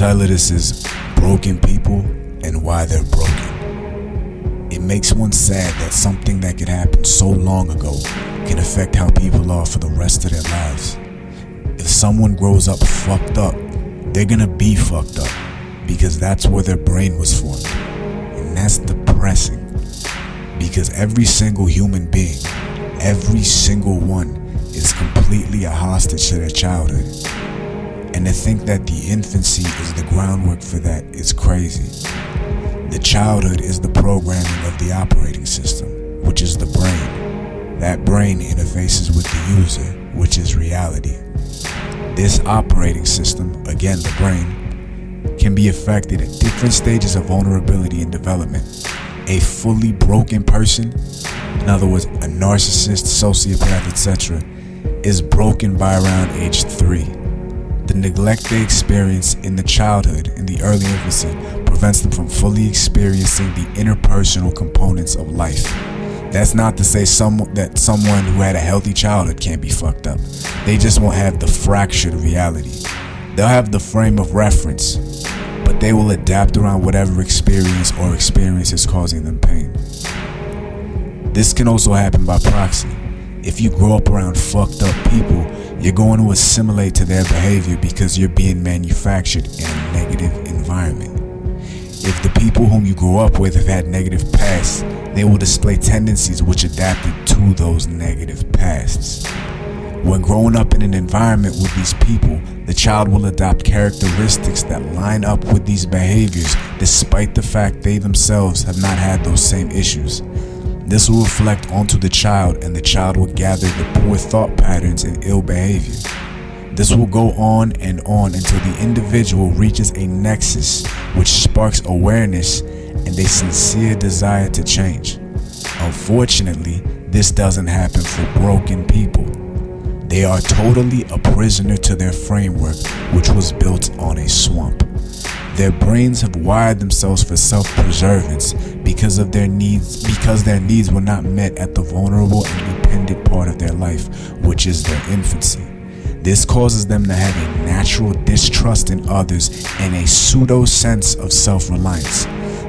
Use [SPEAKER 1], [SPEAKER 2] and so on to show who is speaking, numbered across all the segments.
[SPEAKER 1] title of this is Broken People and Why They're Broken. It makes one sad that something that could happen so long ago can affect how people are for the rest of their lives. If someone grows up fucked up, they're gonna be fucked up because that's where their brain was formed. And that's depressing because every single human being, every single one, is completely a hostage to their childhood. And to think that the infancy is the groundwork for that is crazy. The childhood is the programming of the operating system, which is the brain. That brain interfaces with the user, which is reality. This operating system, again the brain, can be affected at different stages of vulnerability and development. A fully broken person, in other words, a narcissist, sociopath, etc., is broken by around age 3. The neglect they experience in the childhood, in the early infancy, prevents them from fully experiencing the interpersonal components of life. That's not to say that someone who had a healthy childhood can't be fucked up. They just won't have the fractured reality. They'll have the frame of reference, but they will adapt around whatever experience or experience is causing them pain. This can also happen by proxy. If you grow up around fucked up people, you're going to assimilate to their behavior because you're being manufactured in a negative environment. If the people whom you grew up with have had negative pasts, they will display tendencies which adapted to those negative pasts. When growing up in an environment with these people, the child will adopt characteristics that line up with these behaviors despite the fact they themselves have not had those same issues. This will reflect onto the child, and the child will gather the poor thought patterns and ill behavior. This will go on and on until the individual reaches a nexus which sparks awareness and a sincere desire to change. Unfortunately, this doesn't happen for broken people. They are totally a prisoner to their framework, which was built on a swamp. Their brains have wired themselves for self-preservance because their needs were not met at the vulnerable and dependent part of their life, which is their infancy. This causes them to have a natural distrust in others and a pseudo sense of self-reliance.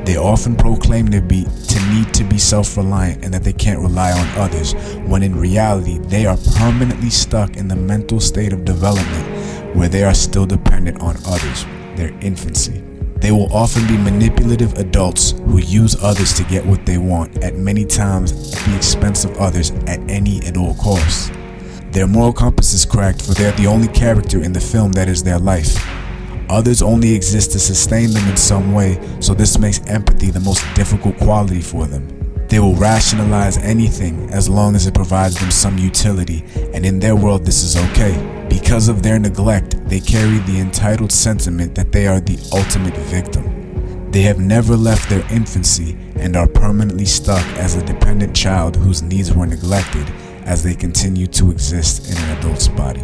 [SPEAKER 1] They often proclaim to need to be self-reliant and that they can't rely on others, when in reality they are permanently stuck in the mental state of development where they are still dependent on others, their infancy. They will often be manipulative adults who use others to get what they want, at many times at the expense of others at any and all costs. Their moral compass is cracked, for they're the only character in the film that is their life. Others only exist to sustain them in some way, so this makes empathy the most difficult quality for them. They will rationalize anything as long as it provides them some utility, and in their world this is okay. Because of their neglect, they carry the entitled sentiment that they are the ultimate victim. They have never left their infancy and are permanently stuck as a dependent child whose needs were neglected as they continue to exist in an adult's body.